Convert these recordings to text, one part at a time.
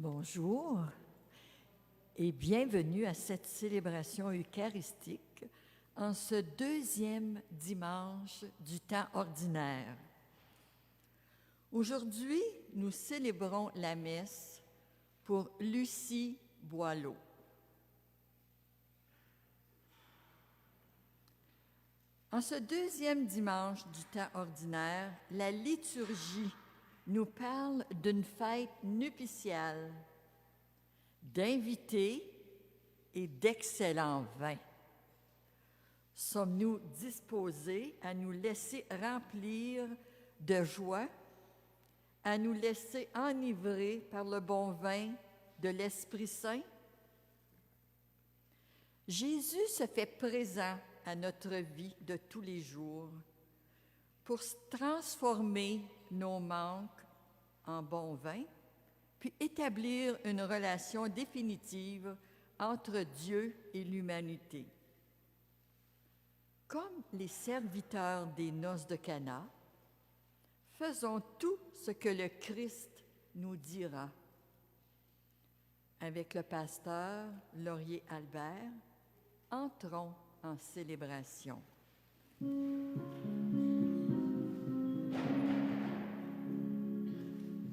Bonjour et bienvenue à cette célébration eucharistique en ce deuxième dimanche du temps ordinaire. Aujourd'hui, nous célébrons la messe pour Lucie Boileau. En ce deuxième dimanche du temps ordinaire, la liturgie nous parle d'une fête nuptiale, d'invités et d'excellents vins. Sommes-nous disposés à nous laisser remplir de joie, à nous laisser enivrer par le bon vin de l'Esprit Saint? Jésus se fait présent à notre vie de tous les jours pour transformer nos manques en bon vin, puis établir une relation définitive entre Dieu et l'humanité. Comme les serviteurs des noces de Cana, faisons tout ce que le Christ nous dira. Avec le pasteur Laurier Albert, entrons en célébration.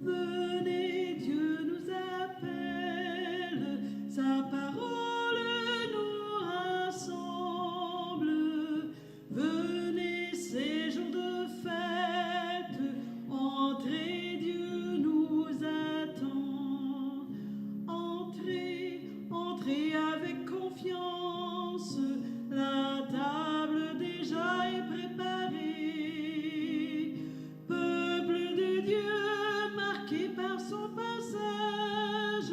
Venez, Dieu nous appelle, sa parole nous rassemble. Venez, ces jours de fête, entrez, Dieu nous attend. Entrez, entrez avec confiance, la table déjà est préparée. Peuple de Dieu, marqué par son passage,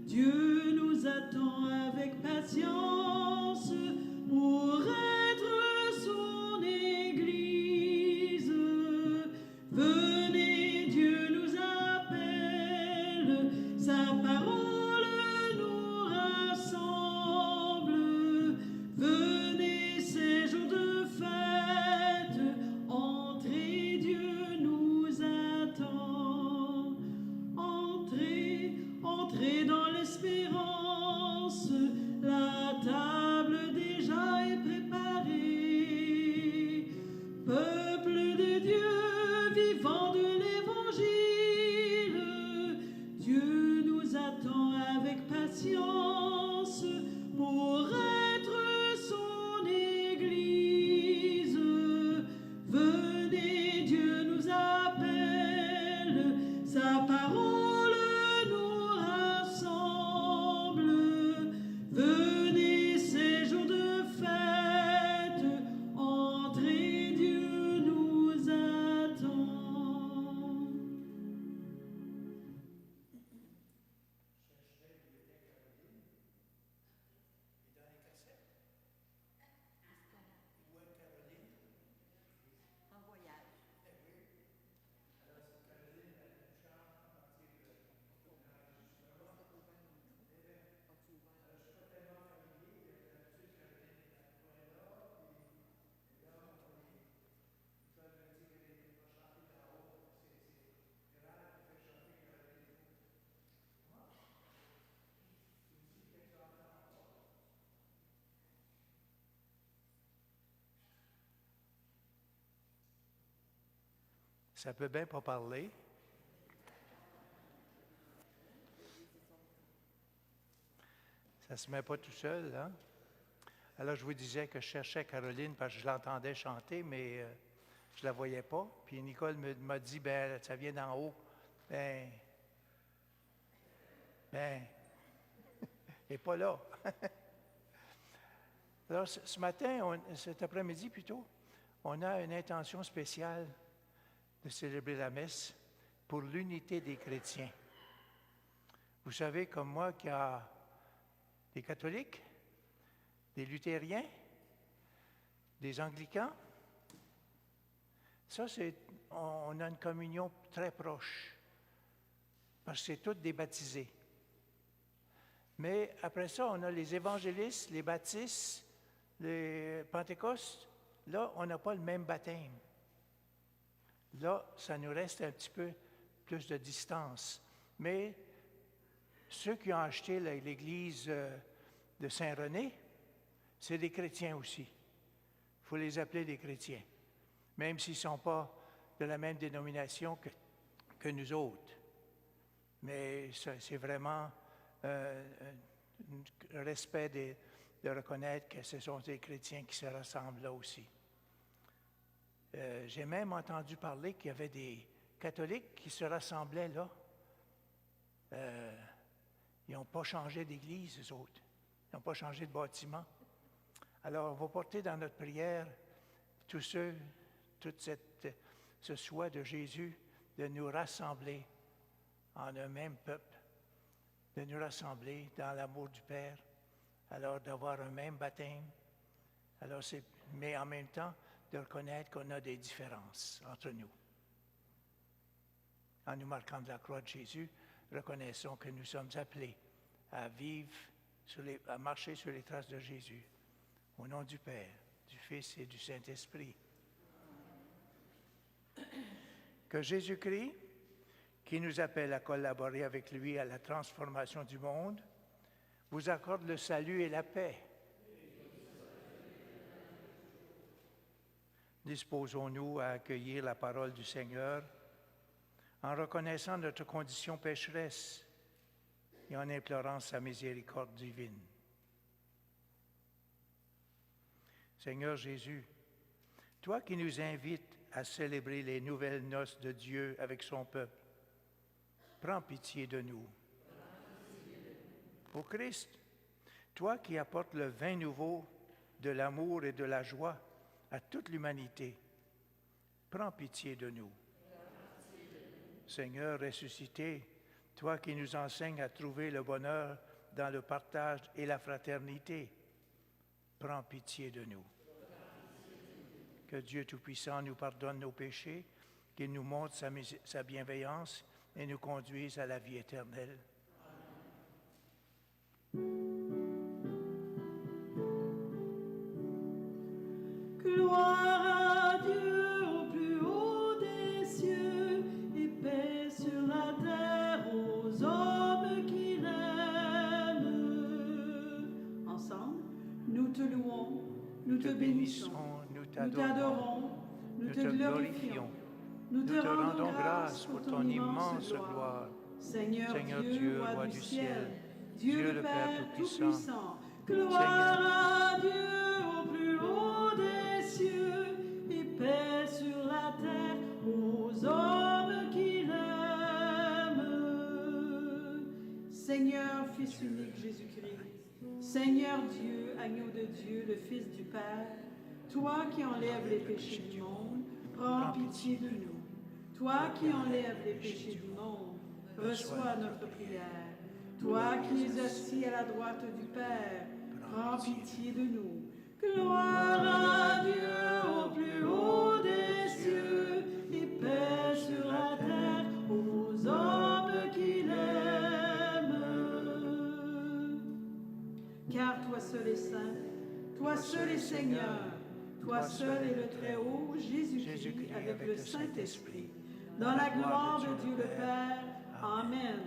Dieu nous attend avec patience pour être son Église. Venez, Dieu nous appelle, sa parole nous rassemble. Venez, ces jours de fête, entrez, Dieu nous attend. Entrez, entrez dans l'espérance, la table déjà est préparée. Peuple de Dieu, vivant de l'Évangile, Dieu nous attend avec patience pour être son Église. Venez, Dieu nous appelle, sa parole nous rassemble. Venez, ces jours de fête, entrez, Dieu nous attend. En voyage. Ça peut bien pas parler. Ça se met pas tout seul, hein? Alors, je vous disais que je cherchais Caroline parce que je l'entendais chanter, mais je la voyais pas. Puis Nicole m'a dit, ben, ça vient d'en haut. Ben, elle n'est pas là. Alors, ce matin, cet après-midi plutôt, on a une intention spéciale de célébrer la messe pour l'unité des chrétiens. Vous savez, comme moi, qu'il y a des catholiques, des luthériens, des anglicans. Ça, on a une communion très proche, parce que c'est tous des baptisés. Mais après ça, on a les évangélistes, les baptistes, les pentecôtes. Là, on n'a pas le même baptême. Là, ça nous reste un petit peu plus de distance. Mais ceux qui ont acheté l'église de Saint-René, c'est des chrétiens aussi. Il faut les appeler des chrétiens, même s'ils ne sont pas de la même dénomination que nous autres. Mais c'est vraiment un respect de reconnaître que ce sont des chrétiens qui se rassemblent là aussi. J'ai même entendu parler qu'il y avait des catholiques qui se rassemblaient là. Ils n'ont pas changé d'église, eux autres. Ils n'ont pas changé de bâtiment. Alors, on va porter dans notre prière tout ce souhait de Jésus de nous rassembler en un même peuple, de nous rassembler dans l'amour du Père, alors d'avoir un même baptême, mais en même temps de reconnaître qu'on a des différences entre nous. En nous marquant de la croix de Jésus, reconnaissons que nous sommes appelés à vivre, à marcher sur les traces de Jésus. Au nom du Père, du Fils et du Saint-Esprit. Que Jésus-Christ, qui nous appelle à collaborer avec lui à la transformation du monde, vous accorde le salut et la paix. Disposons-nous à accueillir la parole du Seigneur en reconnaissant notre condition pécheresse et en implorant sa miséricorde divine. Seigneur Jésus, toi qui nous invites à célébrer les nouvelles noces de Dieu avec son peuple, prends pitié de nous. Ô Christ, toi qui apportes le vin nouveau de l'amour et de la joie à toute l'humanité, prends pitié de nous. Seigneur ressuscité, toi qui nous enseignes à trouver le bonheur dans le partage et la fraternité, prends pitié de nous. Que Dieu Tout-Puissant nous pardonne nos péchés, qu'il nous montre sa bienveillance et nous conduise à la vie éternelle. Gloire à Dieu au plus haut des cieux et paix sur la terre aux hommes qui l'aiment. Ensemble, nous te louons, nous te bénissons, nous t'adorons, nous te glorifions, nous te rendons grâce pour ton immense gloire. Seigneur Dieu, roi du ciel, Dieu le Père Tout-Puissant, gloire à Dieu au plus haut des cieux et paix sur la terre aux hommes qui l'aiment. Seigneur, Fils unique Jésus-Christ, Seigneur Dieu, agneau de Dieu, le Fils du Père, toi qui enlèves les péchés du monde, prends pitié de nous. Toi qui enlèves les péchés du monde, reçois notre prière. Toi qui es assis à la droite du Père, prends pitié de nous. Gloire à Dieu au plus haut des cieux et paix sur la terre aux hommes qui l'aiment. Car toi seul est saint, toi seul est Seigneur, toi seul est le Très-Haut, Jésus-Christ, avec le Saint-Esprit, dans la gloire de Dieu le Père. Amen.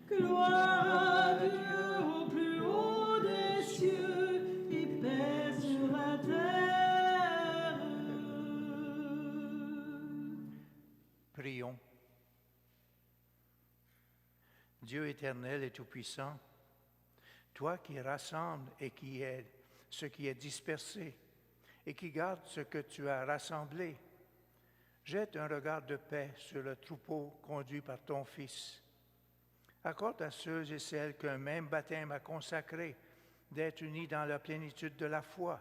Gloire à Dieu au plus haut des cieux et paix sur la terre. Prions. Dieu éternel et tout-puissant, toi qui rassembles et qui aides ce qui est dispersé et qui garde ce que tu as rassemblé, jette un regard de paix sur le troupeau conduit par ton Fils. Accorde à ceux et celles qu'un même baptême a consacré d'être unis dans la plénitude de la foi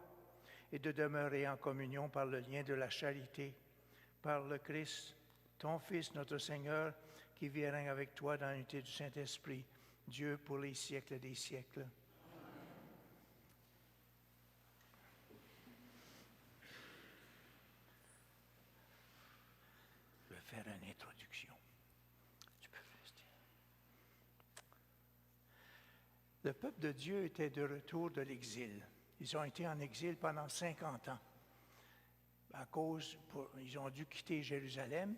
et de demeurer en communion par le lien de la charité, par le Christ, ton Fils, notre Seigneur, qui vit et règne avec toi dans l'unité du Saint-Esprit, Dieu pour les siècles des siècles. Je vais faire une introduction. Tu peux rester. Le peuple de Dieu était de retour de l'exil. Ils ont été en exil pendant 50 ans. Ils ont dû quitter Jérusalem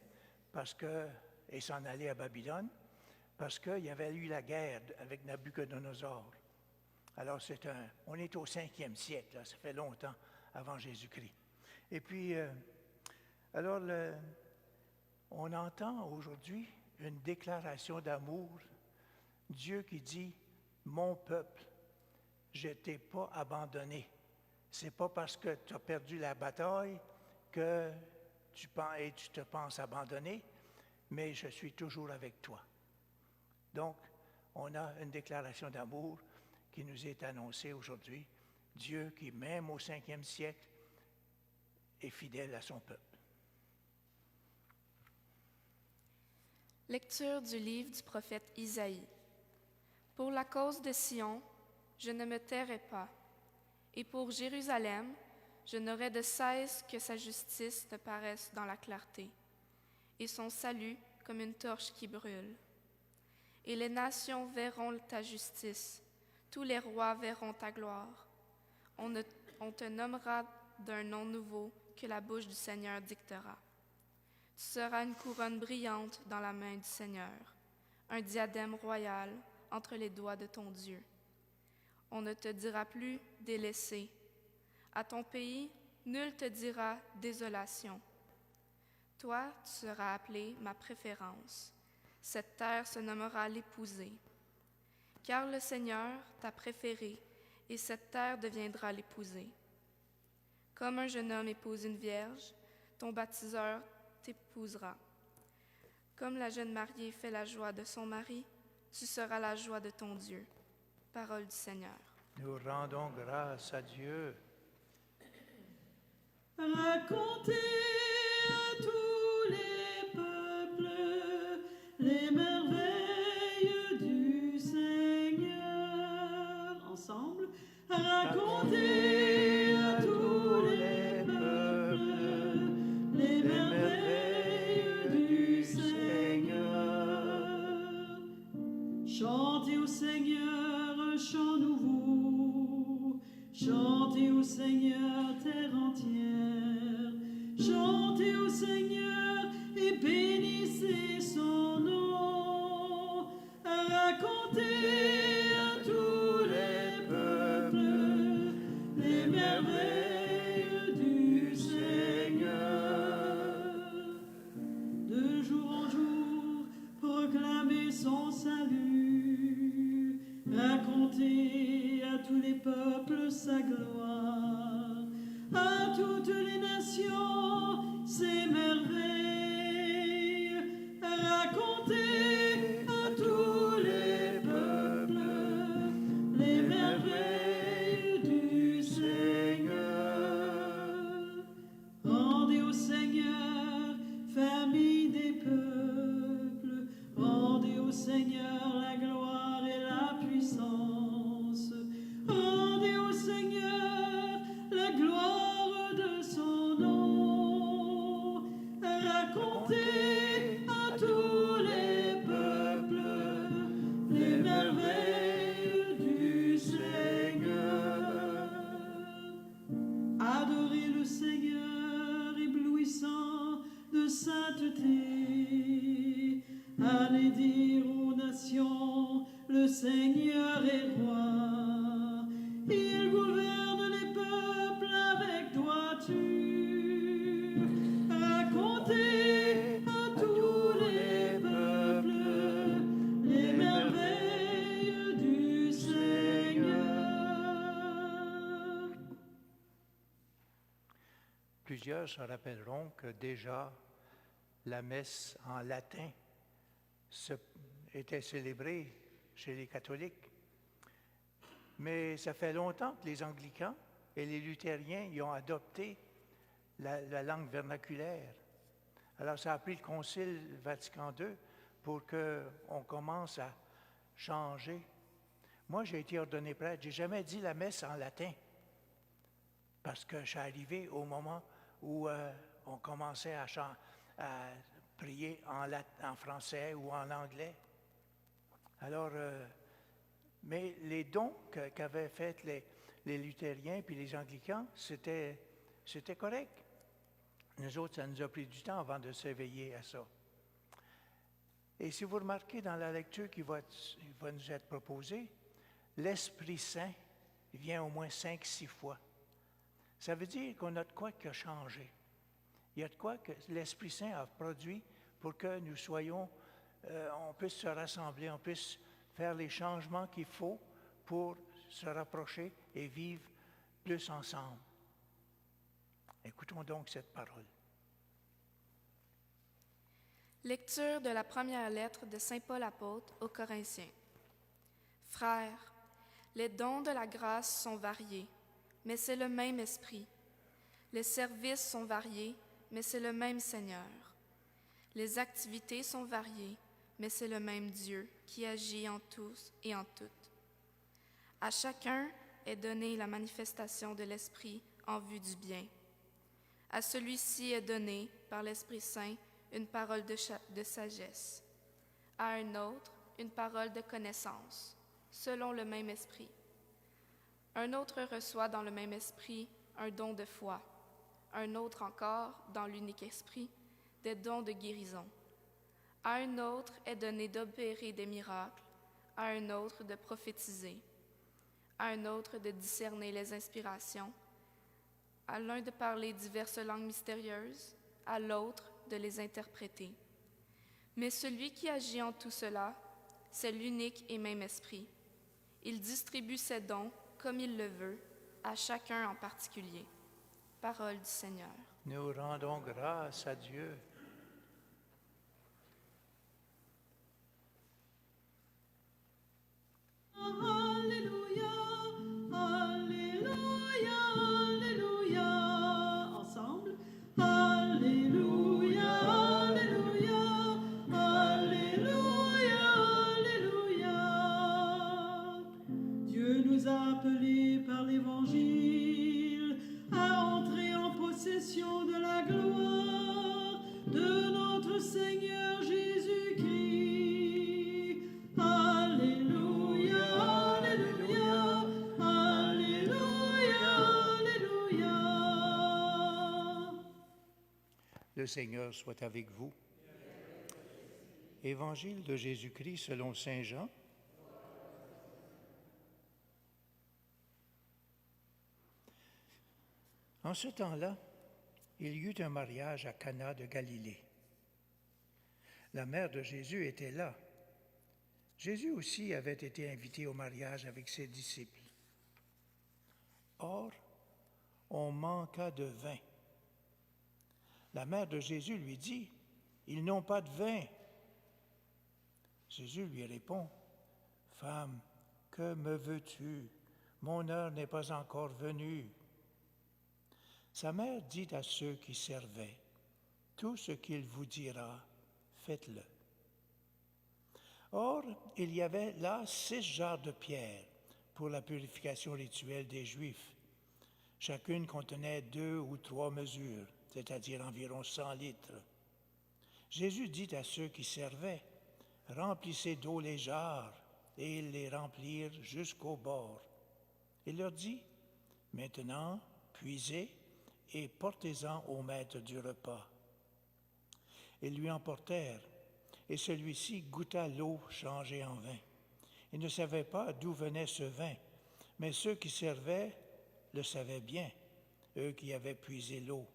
et s'en aller à Babylone parce qu'il y avait eu la guerre avec Nabuchodonosor. Alors, on est au 5e siècle, là, ça fait longtemps avant Jésus-Christ. Et puis, alors, on entend aujourd'hui une déclaration d'amour. Dieu qui dit, « Mon peuple, je ne t'ai pas abandonné. » Ce n'est pas parce que tu as perdu la bataille que tu te penses abandonné, mais je suis toujours avec toi. Donc, on a une déclaration d'amour qui nous est annoncée aujourd'hui. Dieu qui, même au 5e siècle, est fidèle à son peuple. Lecture du livre du prophète Isaïe. Pour la cause de Sion, je ne me tairai pas, et pour Jérusalem, je n'aurai de cesse que sa justice te paraisse dans la clarté, et son salut comme une torche qui brûle. Et les nations verront ta justice, tous les rois verront ta gloire. On te nommera d'un nom nouveau que la bouche du Seigneur dictera. Tu seras une couronne brillante dans la main du Seigneur, un diadème royal entre les doigts de ton Dieu. On ne te dira plus délaissé. À ton pays, nul te dira désolation. Toi, tu seras appelé ma préférence. Cette terre se nommera l'épousée. Car le Seigneur t'a préféré, et cette terre deviendra l'épousée. Comme un jeune homme épouse une vierge, ton baptiseur t'épousera. Comme la jeune mariée fait la joie de son mari, tu seras la joie de ton Dieu. Parole du Seigneur. Nous rendons grâce à Dieu. Racontez à tous les peuples les merveilles du Seigneur. Ensemble, racontez à tous les peuples les merveilles du Seigneur. Chantez au Seigneur un chant nouveau. Chantez au Seigneur, terre entière. Chantez au Seigneur et bénissez son nom. Racontez à tous les peuples les merveilles du Seigneur. De jour en jour, proclamez son salut. Racontez à tous les peuples sa gloire, à toutes les nations ses merveilles. Racontez à tous les peuples les merveilles du Seigneur. Rendez au Seigneur, famille des peuples, rendez au Seigneur la gloire et la puissance. Rendez au Seigneur la gloire de son nom. Racontez à tous les peuples les merveilles du Seigneur. Adorez le Seigneur éblouissant de sainteté. Allez dire aux nations, le Seigneur est roi. Il gouverne les peuples avec droiture. Racontez à tous les peuples les merveilles du Seigneur. Plusieurs se rappelleront que déjà la messe en latin était célébrée chez les catholiques. Mais ça fait longtemps que les anglicans et les luthériens y ont adopté la langue vernaculaire. Alors ça a pris le Concile Vatican II pour qu'on commence à changer. Moi, j'ai été ordonné prêtre. J'ai jamais dit la messe en latin parce que je suis arrivé au moment où on commençait à prier en français ou en anglais. Alors, mais les dons qu'avaient fait les luthériens puis les anglicans, c'était correct. Nous autres, ça nous a pris du temps avant de s'éveiller à ça. Et si vous remarquez dans la lecture qui va nous être proposée, l'Esprit Saint vient au moins 5-6 fois. Ça veut dire qu'on a de quoi qui a changé. Il y a de quoi que l'Esprit Saint a produit pour que nous soyons, on puisse se rassembler, on puisse faire les changements qu'il faut pour se rapprocher et vivre plus ensemble. Écoutons donc cette parole. Lecture de la première lettre de Saint Paul apôtre aux Corinthiens. Frères, les dons de la grâce sont variés, mais c'est le même Esprit. Les services sont variés, mais c'est le même Seigneur. Les activités sont variées, mais c'est le même Dieu qui agit en tous et en toutes. À chacun est donnée la manifestation de l'Esprit en vue du bien. À celui-ci est donné, par l'Esprit Saint, une parole de sagesse. À un autre, une parole de connaissance, selon le même Esprit. Un autre reçoit dans le même Esprit un don de foi. Un autre encore, dans l'unique Esprit, des dons de guérison. À un autre est donné d'opérer des miracles, à un autre de prophétiser, à un autre de discerner les inspirations, à l'un de parler diverses langues mystérieuses, à l'autre de les interpréter. Mais celui qui agit en tout cela, c'est l'unique et même Esprit. Il distribue ses dons comme il le veut, à chacun en particulier. Parole du Seigneur. Nous rendons grâce à Dieu. Alléluia, Alléluia, Alléluia. Ensemble. Alléluia, Alléluia, Alléluia, Alléluia. Dieu nous a appelés par l'Évangile à entrer en possession de la gloire de notre Seigneur Jésus-Christ. Alléluia, Alléluia, Alléluia, Alléluia. Le Seigneur soit avec vous. Évangile de Jésus-Christ selon Saint Jean. En ce temps-là, il y eut un mariage à Cana de Galilée. La mère de Jésus était là. Jésus aussi avait été invité au mariage avec ses disciples. Or, on manqua de vin. La mère de Jésus lui dit, « Ils n'ont pas de vin. » Jésus lui répond, « Femme, que me veux-tu? Mon heure n'est pas encore venue. » Sa mère dit à ceux qui servaient, « Tout ce qu'il vous dira, faites-le. » Or, il y avait là 6 jarres de pierre pour la purification rituelle des Juifs. Chacune contenait 2 ou 3 mesures, c'est-à-dire environ 100 litres. Jésus dit à ceux qui servaient, « Remplissez d'eau les jarres, » et ils les remplirent jusqu'au bord. Il leur dit, « Maintenant, puisez et portez-en au maître du repas. » Ils lui emportèrent, et celui-ci goûta l'eau changée en vin. Il ne savait pas d'où venait ce vin, mais ceux qui servaient le savaient bien, eux qui avaient puisé l'eau.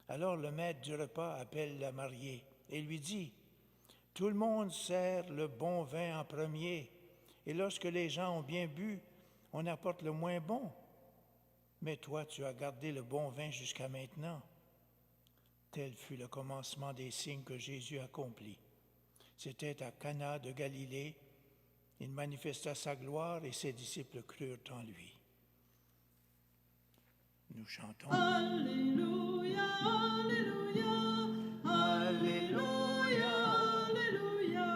Alors le maître du repas appelle la mariée et lui dit, « Tout le monde sert le bon vin en premier, et lorsque les gens ont bien bu, on apporte le moins bon. Mais toi, tu as gardé le bon vin jusqu'à maintenant. » Tel fut le commencement des signes que Jésus accomplit. C'était à Cana de Galilée. Il manifesta sa gloire et ses disciples crurent en lui. Nous chantons. Alléluia, Alléluia, Alléluia, Alléluia.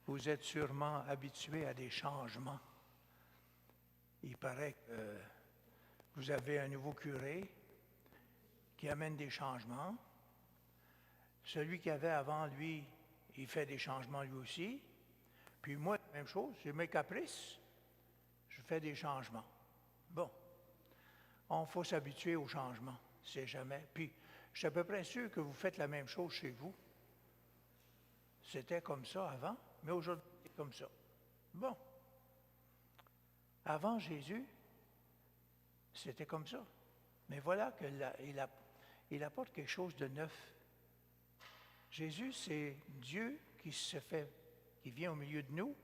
Vous êtes sûrement habitués à des changements. Il paraît que vous avez un nouveau curé qui amène des changements. Celui qui avait avant lui il fait des changements lui aussi. Puis moi, la même chose, j'ai mes caprices, je fais des changements. Bon, il faut s'habituer aux changements, c'est jamais. Puis, je suis à peu près sûr que vous faites la même chose chez vous. C'était comme ça avant, mais aujourd'hui, c'est comme ça. Bon. Avant Jésus, c'était comme ça. Mais voilà qu'il apporte quelque chose de neuf. Jésus, c'est Dieu qui vient au milieu de nous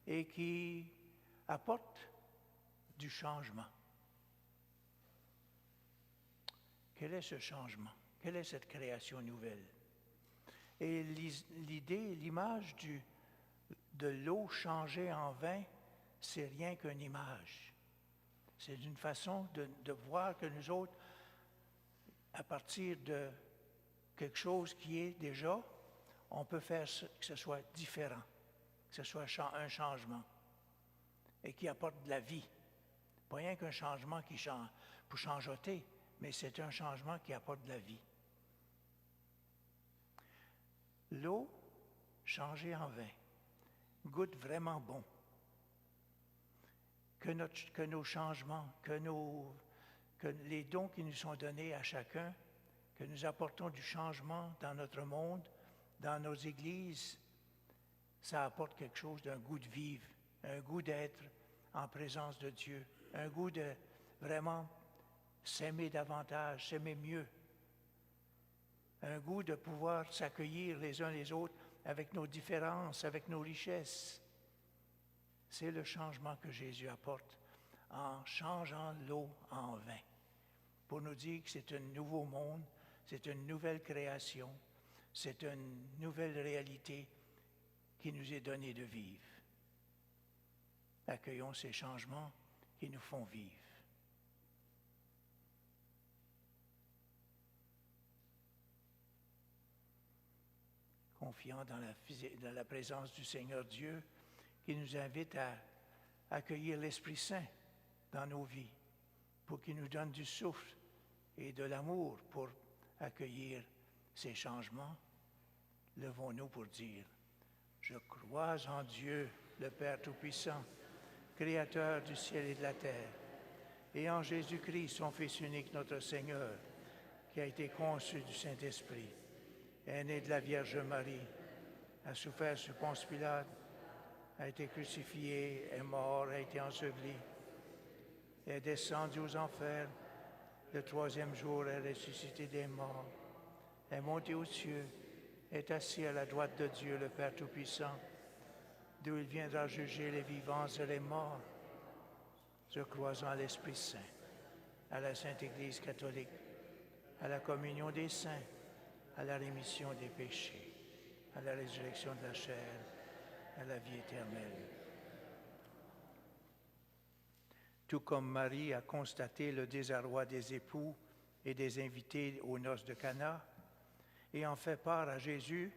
et qui apporte du changement. Quel est ce changement? Quelle est cette création nouvelle? Et l'image de l'eau changée en vin, c'est rien qu'une image. C'est une façon de voir que nous autres, à partir de quelque chose qui est déjà, on peut faire que ce soit différent, que ce soit un changement et qui apporte de la vie. Pas rien qu'un changement qui change pour changeoter, mais c'est un changement qui apporte de la vie. L'eau changée en vin goûte vraiment bon. Que nos changements, que les dons qui nous sont donnés à chacun, que nous apportons du changement dans notre monde, dans nos églises, ça apporte quelque chose d'un goût de vivre, un goût d'être en présence de Dieu, un goût de vraiment s'aimer davantage, s'aimer mieux, un goût de pouvoir s'accueillir les uns les autres avec nos différences, avec nos richesses. C'est le changement que Jésus apporte en changeant l'eau en vin, pour nous dire que c'est un nouveau monde, c'est une nouvelle création, c'est une nouvelle réalité qui nous est donnée de vivre. Accueillons ces changements qui nous font vivre. Confiant dans la présence du Seigneur Dieu, qui nous invite à accueillir l'Esprit Saint dans nos vies, pour qu'il nous donne du souffle et de l'amour pour accueillir ces changements. Levons-nous pour dire: je crois en Dieu, le Père Tout-Puissant, Créateur du ciel et de la terre, et en Jésus-Christ, son Fils unique, notre Seigneur, qui a été conçu du Saint-Esprit, est né de la Vierge Marie, a souffert sous Ponce Pilate, a été crucifié, est mort, a été enseveli, est descendu aux enfers, le troisième jour est ressuscité des morts, est monté aux cieux, est assis à la droite de Dieu, le Père Tout-Puissant, d'où il viendra juger les vivants et les morts. Je crois en l'Esprit Saint, à la Sainte Église catholique, à la communion des saints, à la rémission des péchés, à la résurrection de la chair, à la vie éternelle. Tout comme Marie a constaté le désarroi des époux et des invités aux noces de Cana, et en fait part à Jésus,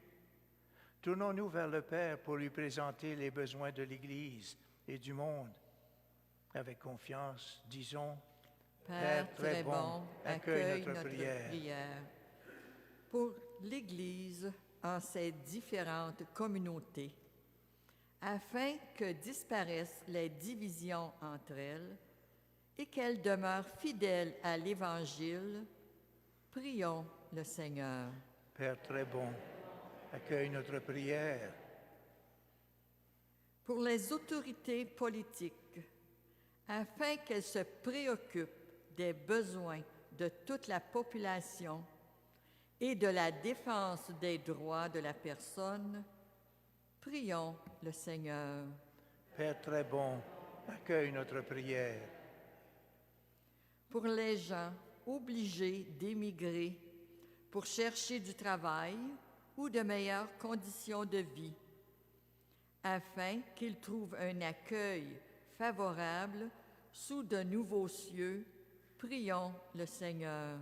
tournons-nous vers le Père pour lui présenter les besoins de l'Église et du monde. Avec confiance, disons: Père très bon, accueille notre prière. Pour l'Église en ses différentes communautés, afin que disparaissent les divisions entre elles et qu'elles demeurent fidèles à l'Évangile, prions le Seigneur. Père très bon, accueille notre prière. Pour les autorités politiques, afin qu'elles se préoccupent des besoins de toute la population et de la défense des droits de la personne, prions le Seigneur. Père très bon, accueille notre prière. Pour les gens obligés d'émigrer pour chercher du travail ou de meilleures conditions de vie, afin qu'ils trouvent un accueil favorable sous de nouveaux cieux, prions le Seigneur.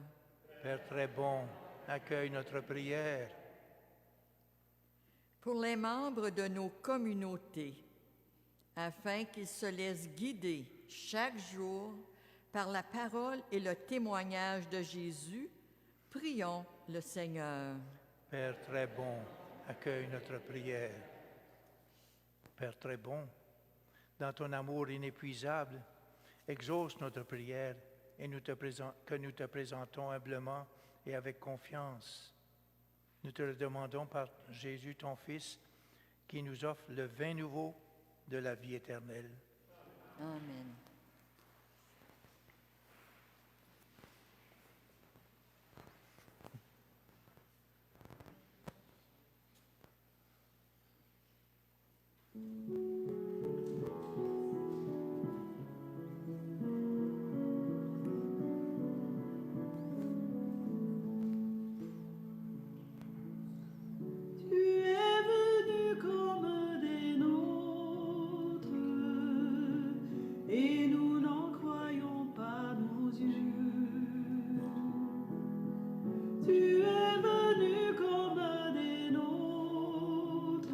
Père très bon, accueille notre prière. Pour les membres de nos communautés, afin qu'ils se laissent guider chaque jour par la parole et le témoignage de Jésus, prions le Seigneur. Père très bon, accueille notre prière. Père très bon, dans ton amour inépuisable, exauce notre prière et que nous te présentons humblement et avec confiance. Nous te le demandons par Jésus, ton Fils, qui nous offre le vin nouveau de la vie éternelle. Amen. Tu es venu comme des nôtres, et nous n'en croyons pas nos yeux. Tu es venu comme des nôtres,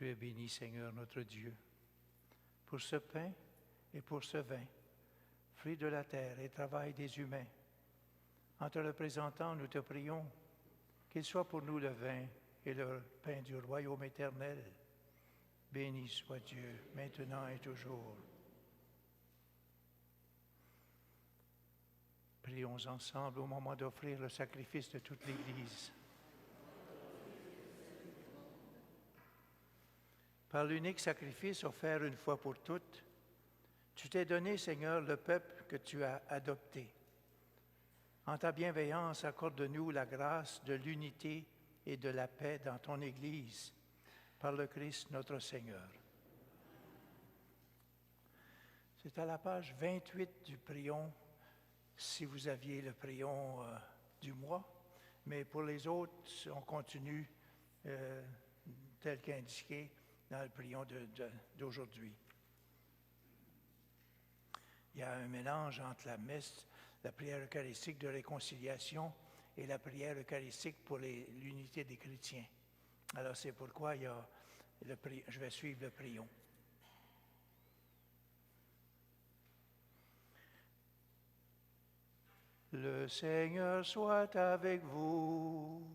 Tu es béni, Seigneur notre Dieu, pour ce pain et pour ce vin, fruit de la terre et travail des humains. En te le présentant, nous te prions qu'il soit pour nous le vin et le pain du royaume éternel. Béni soit Dieu, maintenant et toujours. Prions ensemble au moment d'offrir le sacrifice de toute l'Église. Par l'unique sacrifice offert une fois pour toutes, tu t'es donné, Seigneur, le peuple que tu as adopté. En ta bienveillance, accorde-nous la grâce de l'unité et de la paix dans ton Église, par le Christ notre Seigneur. C'est à la page 28 du prion, si vous aviez le prion du mois, mais pour les autres, on continue tel qu'indiqué dans le prion d'aujourd'hui. Il y a un mélange entre la messe, la prière eucharistique de réconciliation et la prière eucharistique pour l'unité des chrétiens. Alors c'est pourquoi je vais suivre le prion. Le Seigneur soit avec vous.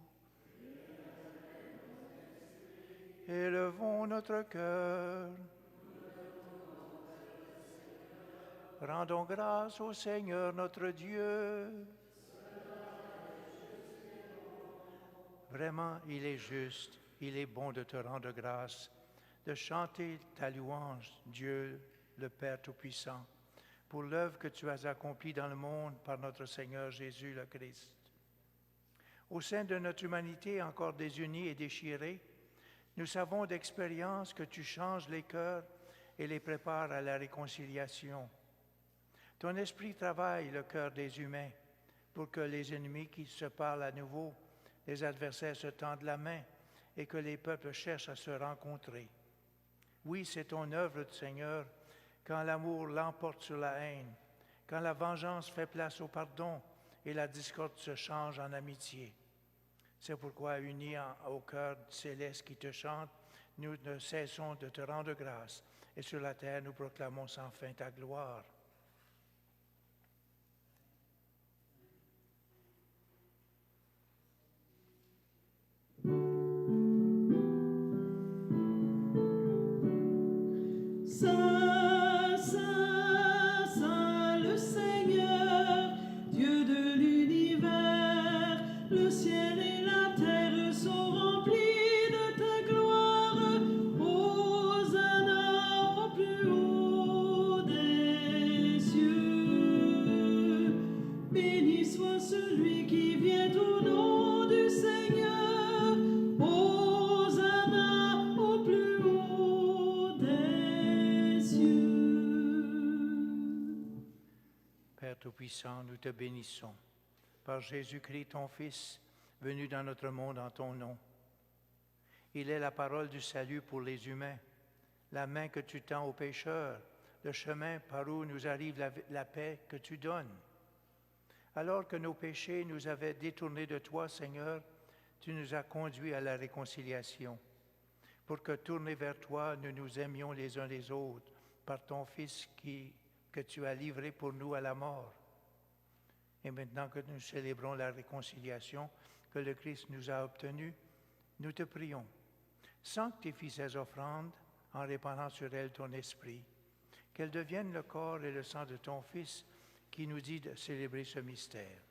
Élevons notre cœur. Rendons grâce au Seigneur notre Dieu. Vraiment, il est juste, il est bon de te rendre grâce, de chanter ta louange, Dieu, le Père Tout-Puissant, pour l'œuvre que tu as accomplie dans le monde par notre Seigneur Jésus le Christ. Au sein de notre humanité encore désunie et déchirée, nous savons d'expérience que tu changes les cœurs et les prépares à la réconciliation. Ton esprit travaille le cœur des humains pour que les ennemis qui se parlent à nouveau, les adversaires se tendent la main et que les peuples cherchent à se rencontrer. Oui, c'est ton œuvre, Seigneur, quand l'amour l'emporte sur la haine, quand la vengeance fait place au pardon et la discorde se change en amitié. C'est pourquoi, unis au cœur céleste qui te chante, nous ne cessons de te rendre grâce et sur la terre nous proclamons sans fin ta gloire. Saint, Saint, Saint, le Seigneur, Dieu de l'univers, le ciel et la terre sont remplis de ta gloire. Hosanna au plus haut des cieux. Béni soit celui qui vient au nom du Seigneur. Hosanna au plus haut des cieux. Père Tout-Puissant, nous te bénissons. Par Jésus-Christ, ton Fils, venu dans notre monde en ton nom. Il est la parole du salut pour les humains, la main que tu tends aux pécheurs, le chemin par où nous arrive la paix que tu donnes. Alors que nos péchés nous avaient détournés de toi, Seigneur, tu nous as conduits à la réconciliation, pour que, tournés vers toi, nous nous aimions les uns les autres par ton Fils que tu as livré pour nous à la mort. Et maintenant que nous célébrons la réconciliation que le Christ nous a obtenue, nous te prions, sanctifie ces offrandes en répandant sur elles ton esprit, qu'elles deviennent le corps et le sang de ton Fils qui nous dit de célébrer ce mystère.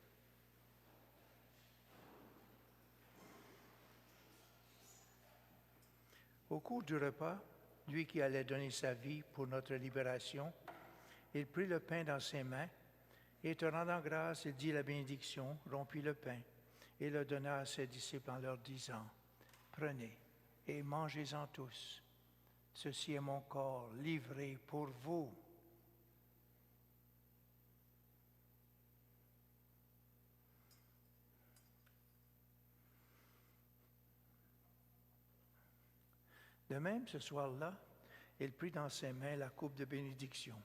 Au cours du repas, lui qui allait donner sa vie pour notre libération, il prit le pain dans ses mains et, te rendant grâce, il dit la bénédiction, rompit le pain et le donna à ses disciples en leur disant, « Prenez et mangez-en tous. Ceci est mon corps livré pour vous. » De même, ce soir-là, il prit dans ses mains la coupe de bénédiction.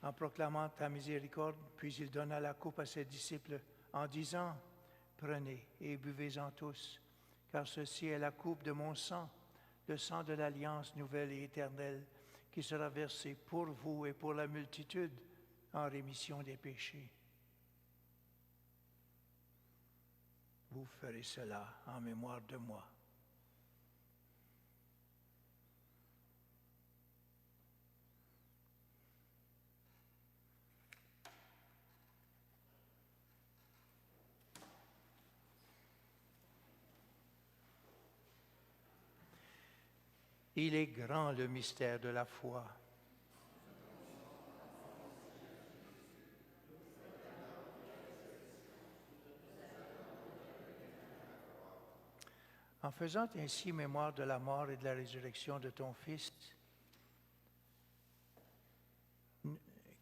En proclamant ta miséricorde, puis il donna la coupe à ses disciples en disant, « Prenez et buvez-en tous, car ceci est la coupe de mon sang, le sang de l'alliance nouvelle et éternelle qui sera versé pour vous et pour la multitude en rémission des péchés. Vous ferez cela en mémoire de moi. Il est grand le mystère de la foi. En faisant ainsi mémoire de la mort et de la résurrection de ton Fils,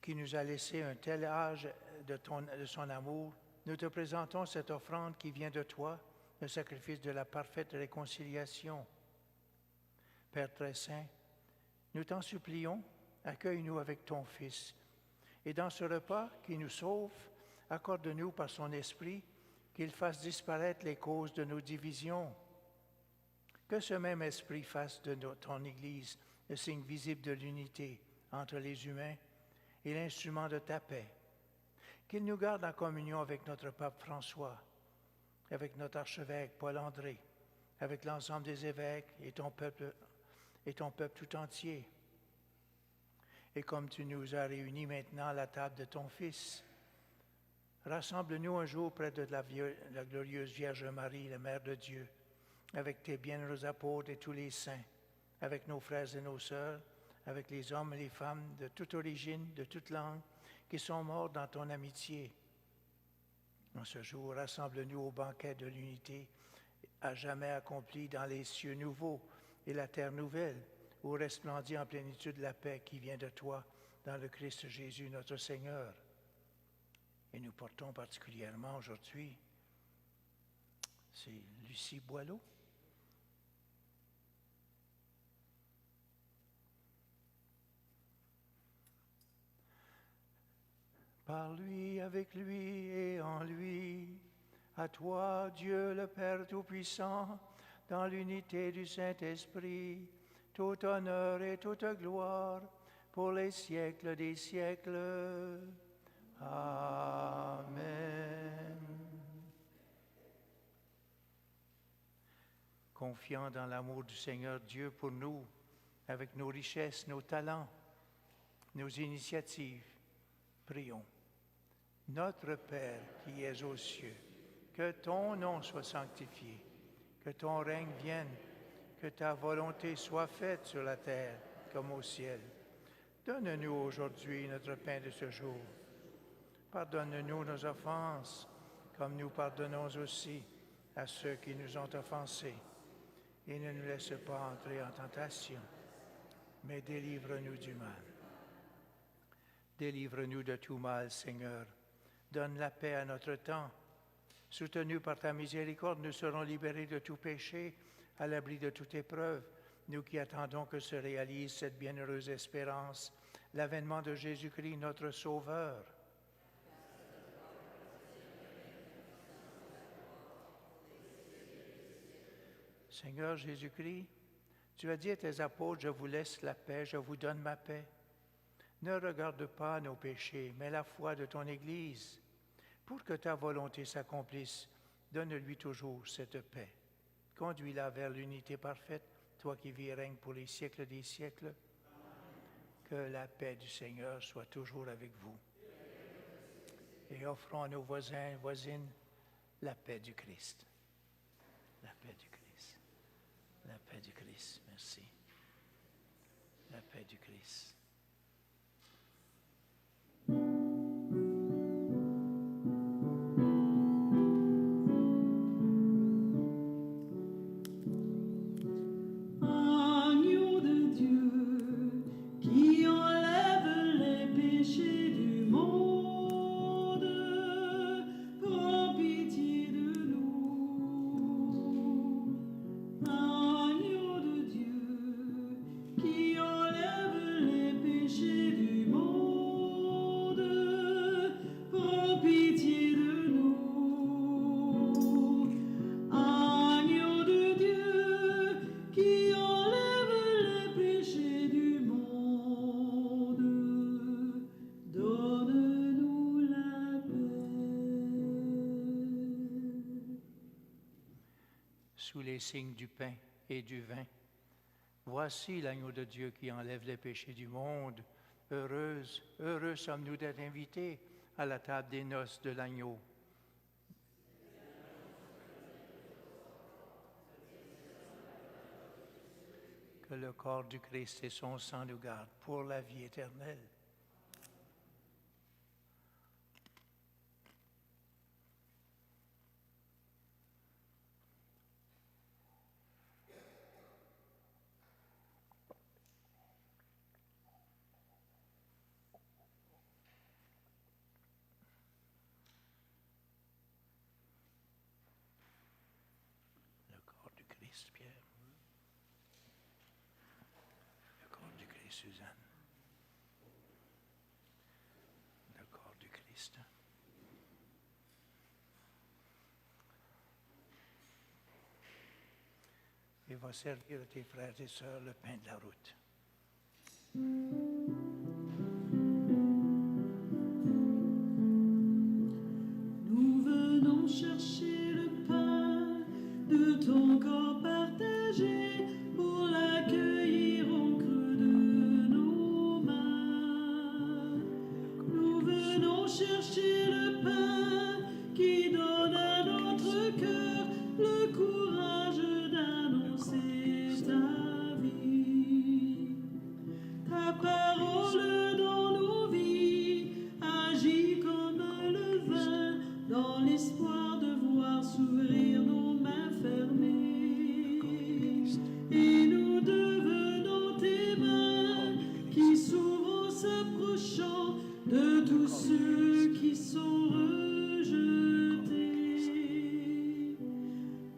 qui nous a laissé un tel âge de son amour, nous te présentons cette offrande qui vient de toi, le sacrifice de la parfaite réconciliation. Père très saint, nous t'en supplions, accueille-nous avec ton Fils. Et dans ce repas qui nous sauve, accorde-nous par son Esprit qu'il fasse disparaître les causes de nos divisions. Que ce même Esprit fasse de ton Église le signe visible de l'unité entre les humains et l'instrument de ta paix. Qu'il nous garde en communion avec notre pape François, avec notre archevêque Paul-André, avec l'ensemble des évêques et ton peuple tout entier. Et comme tu nous as réunis maintenant à la table de ton Fils, rassemble-nous un jour près de la glorieuse Vierge Marie, la Mère de Dieu, avec tes bienheureux apôtres et tous les saints, avec nos frères et nos sœurs, avec les hommes et les femmes de toute origine, de toute langue, qui sont morts dans ton amitié. En ce jour, rassemble-nous au banquet de l'unité, à jamais accompli dans les cieux nouveaux et la terre nouvelle, où resplendit en plénitude la paix qui vient de toi, dans le Christ Jésus, notre Seigneur. Et nous portons particulièrement aujourd'hui, c'est Lucie Boileau. Par lui, avec lui et en lui, à toi, Dieu le Père Tout-Puissant, dans l'unité du Saint-Esprit, tout honneur et toute gloire pour les siècles des siècles. Amen. Confiant dans l'amour du Seigneur Dieu pour nous, avec nos richesses, nos talents, nos initiatives, prions. Notre Père qui es aux cieux, que ton nom soit sanctifié, que ton règne vienne, que ta volonté soit faite sur la terre comme au ciel. Donne-nous aujourd'hui notre pain de ce jour. Pardonne-nous nos offenses, comme nous pardonnons aussi à ceux qui nous ont offensés. Et ne nous laisse pas entrer en tentation, mais délivre-nous du mal. Délivre-nous de tout mal, Seigneur. Donne la paix à notre temps. Soutenus par ta miséricorde, nous serons libérés de tout péché, à l'abri de toute épreuve, nous qui attendons que se réalise cette bienheureuse espérance, l'avènement de Jésus-Christ, notre Sauveur. Seigneur Jésus-Christ, tu as dit à tes apôtres, je vous laisse la paix, je vous donne ma paix. Ne regarde pas nos péchés, mais la foi de ton Église. Pour que ta volonté s'accomplisse, donne-lui toujours cette paix. Conduis-la vers l'unité parfaite, toi qui vis et règnes pour les siècles des siècles. Que la paix du Seigneur soit toujours avec vous. Et offrons à nos voisins et voisines la paix du Christ. La paix du Christ. La paix du Christ. Merci. La paix du Christ. Agneau de Dieu, qui enlève les sous les signes du pain et du vin. Voici l'agneau de Dieu qui enlève les péchés du monde. Heureux sommes-nous d'être invités à la table des noces de l'agneau. Que le corps du Christ et son sang nous gardent pour la vie éternelle. Le corps du Christ, Pierre. Le corps du Christ, Suzanne. Le corps du Christ. Et va servir à tes frères et sœurs le pain de la route. Nous venons chercher le pain de ton corps partagé pour l'accueillir au creux de nos mains. Nous venons chercher le pain qui donne à notre cœur le courage d'annoncer ta vie. Ta parole dans nos vies agit comme le vin dans l'espoir de voir s'ouvrir nos mains fermées. Et nous devenons tes mains qui s'ouvrent en s'approchant de tous ceux qui sont rejetés.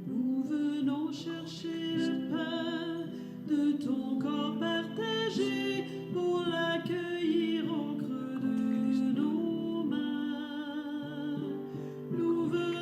Nous venons chercher le pain de ton corps partagé pour l'accueillir au creux de nos mains. Nous venons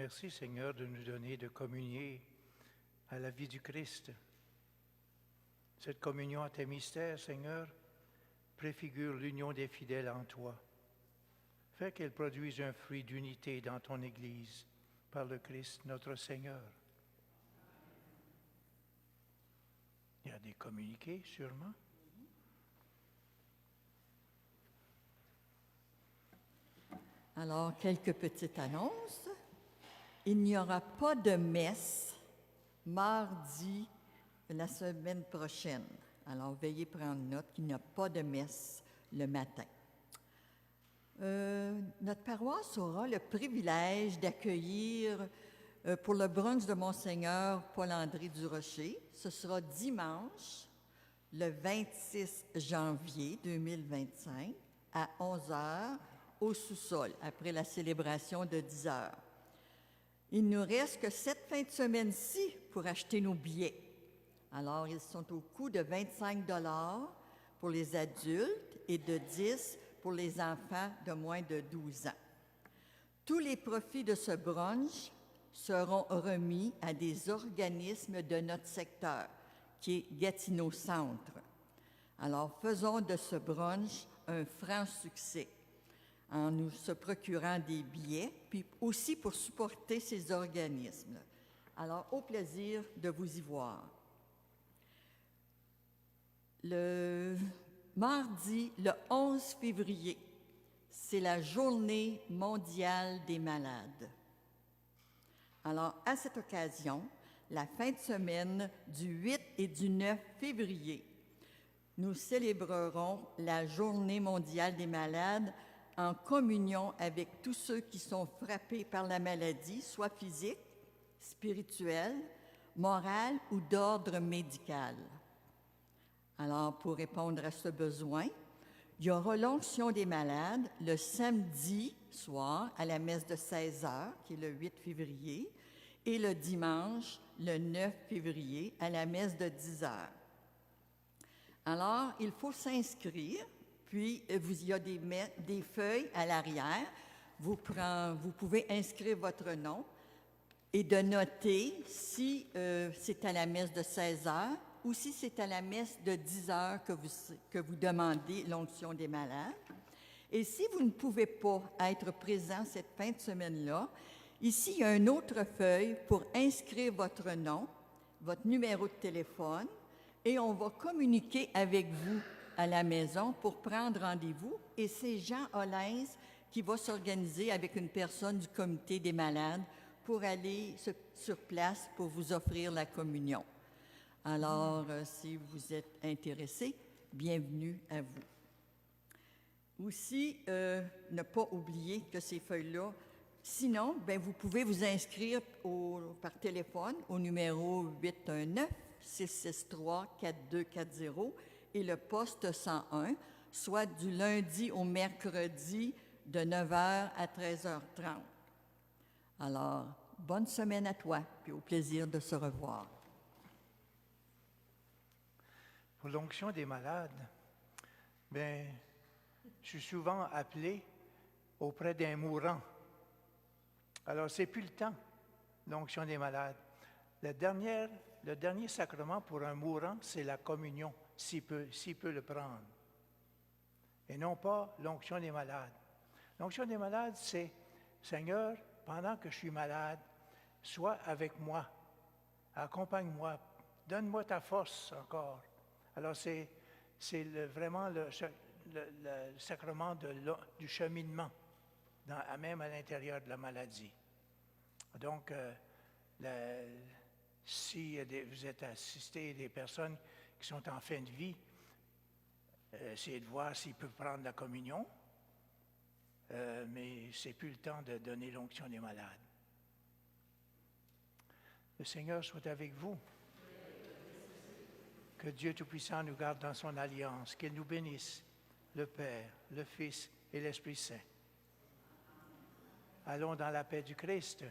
Merci, Seigneur, de nous donner de communier à la vie du Christ. Cette communion à tes mystères, Seigneur, préfigure l'union des fidèles en toi. Fais qu'elle produise un fruit d'unité dans ton Église par le Christ, notre Seigneur. Il y a des communiqués, sûrement. Alors, quelques petites annonces. Il n'y aura pas de messe mardi la semaine prochaine. Alors, veuillez prendre note qu'il n'y a pas de messe le matin. Notre paroisse aura le privilège d'accueillir pour le brunch de Monseigneur Paul-André Durocher. Ce sera dimanche, le 26 janvier 2025, à 11h au sous-sol, après la célébration de 10h. Il nous reste que cette fin de semaine-ci pour acheter nos billets. Alors, ils sont au coût de 25 $ pour les adultes et de 10 pour les enfants de moins de 12 ans. Tous les profits de ce brunch seront remis à des organismes de notre secteur, qui est Gatineau Centre. Alors, faisons de ce brunch un franc succès en nous se procurant des billets, puis aussi pour supporter ces organismes. Alors, au plaisir de vous y voir. Le mardi, le 11 février, c'est la Journée mondiale des malades. Alors, à cette occasion, la fin de semaine du 8 et du 9 février, nous célébrerons la Journée mondiale des malades en communion avec tous ceux qui sont frappés par la maladie, soit physique, spirituelle, morale ou d'ordre médical. Alors, pour répondre à ce besoin, il y aura l'onction des malades le samedi soir à la messe de 16h, qui est le 8 février, et le dimanche, le 9 février, à la messe de 10h. Alors, il faut s'inscrire, puis il y a des feuilles à l'arrière. Vous pouvez inscrire votre nom et de noter si c'est à la messe de 16h ou si c'est à la messe de 10h que vous demandez l'onction des malades. Et si vous ne pouvez pas être présent cette fin de semaine-là, ici, il y a une autre feuille pour inscrire votre nom, votre numéro de téléphone, et on va communiquer avec vous à la maison pour prendre rendez-vous. Et c'est Jean Hollins qui va s'organiser avec une personne du comité des malades pour aller sur place pour vous offrir la communion. Alors, si vous êtes intéressé, bienvenue à vous. Aussi, ne pas oublier que ces feuilles-là, sinon, vous pouvez vous inscrire par téléphone au numéro 819-663-4240 et le poste 101, soit du lundi au mercredi de 9h à 13h30. Alors, bonne semaine à toi, puis au plaisir de se revoir. Pour l'onction des malades, je suis souvent appelé auprès d'un mourant. Alors, c'est plus le temps, l'onction des malades. Le dernier sacrement pour un mourant, c'est la communion, s'il peut le prendre. Et non pas l'onction des malades. L'onction des malades, c'est « Seigneur, pendant que je suis malade, sois avec moi, accompagne-moi, donne-moi ta force encore. » Alors, c'est vraiment le sacrement du cheminement, même à l'intérieur de la maladie. Donc, si vous êtes assisté à des personnes qui sont en fin de vie, essayez de voir s'ils peuvent prendre la communion, mais ce n'est plus le temps de donner l'onction des malades. Le Seigneur soit avec vous. Que Dieu Tout-Puissant nous garde dans son alliance, qu'il nous bénisse, le Père, le Fils et l'Esprit Saint. Allons dans la paix du Christ.